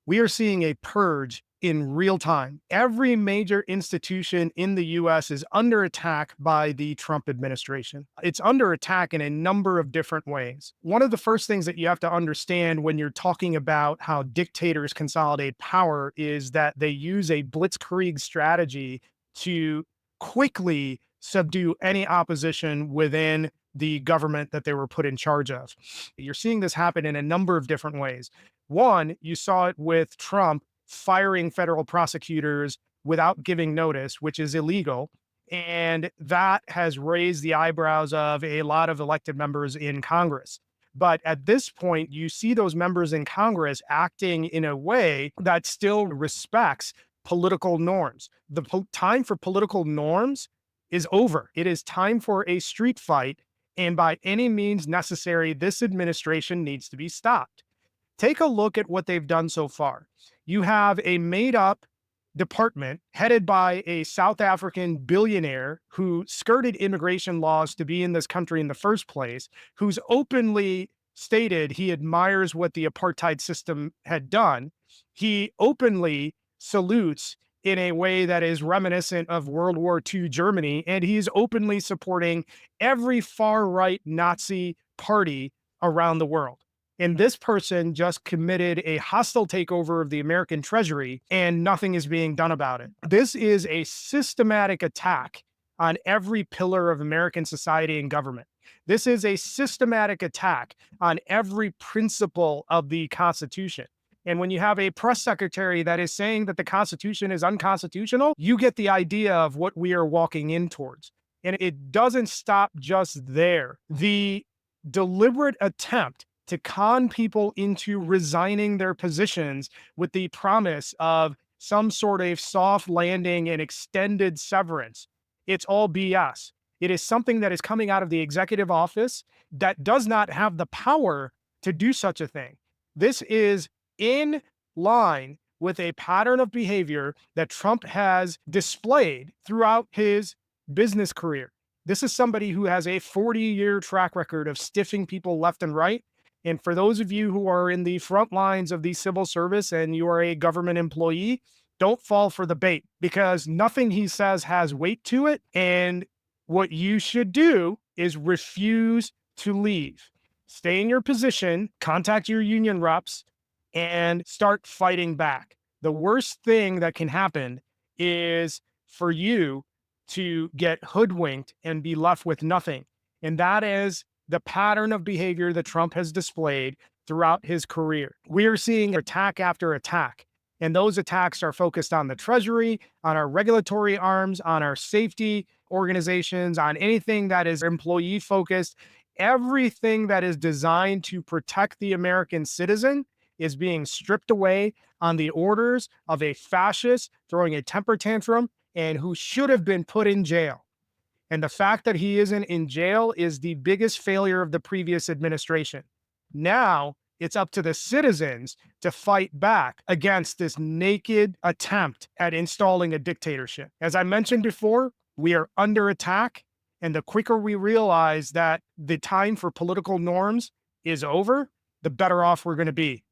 We are seeing a purge in real time. Every major institution in the US is under attack by the Trump administration. It's under attack in a number of different ways. One of the first things that you have to understand when you're talking about how dictators consolidate power is that they use a Blitzkrieg strategy to quickly subdue any opposition within the government that they were put in charge of. You're seeing this happen in a number of different ways. One, you saw it with Trump firing federal prosecutors without giving notice, which is illegal. And that has raised the eyebrows of a lot of elected members in Congress. But at this point, you see those members in Congress acting in a way that still respects political norms. The time for political norms is over. It is time for a street fight. And by any means necessary, this administration needs to be stopped. Take a look at what they've done so far. You have a made up department headed by a South African billionaire who skirted immigration laws to be in this country in the first place, who's openly stated he admires what the apartheid system had done. He openly salutes in a way that is reminiscent of World War II Germany, and he's openly supporting every far right Nazi party around the world. And this person just committed a hostile takeover of the American treasury, and nothing is being done about it. This is a systematic attack on every pillar of American society and government. This is a systematic attack on every principle of the Constitution. And when you have a press secretary that is saying that the Constitution is unconstitutional, you get the idea of what we are walking in towards. And it doesn't stop just there. The deliberate attempt to con people into resigning their positions with the promise of some sort of soft landing and extended severance. It's all BS. It is something that is coming out of the executive office that does not have the power to do such a thing. This is in line with a pattern of behavior that Trump has displayed throughout his business career. This is somebody who has a 40-year track record of stiffing people left and right. And for those of you who are in the front lines of the civil service and you are a government employee, don't fall for the bait, because nothing he says has weight to it. And what you should do is refuse to leave. Stay in your position, contact your union reps, and start fighting back. The worst thing that can happen is for you to get hoodwinked and be left with nothing. And that is the pattern of behavior that Trump has displayed throughout his career. We are seeing attack after attack, and those attacks are focused on the Treasury, on our regulatory arms, on our safety organizations, on anything that is employee focused. Everything that is designed to protect the American citizen is being stripped away on the orders of a fascist throwing a temper tantrum and who should have been put in jail. And the fact that he isn't in jail is the biggest failure of the previous administration. Now it's up to the citizens to fight back against this naked attempt at installing a dictatorship. As I mentioned before, we are under attack. And the quicker we realize that the time for political norms is over, the better off we're going to be.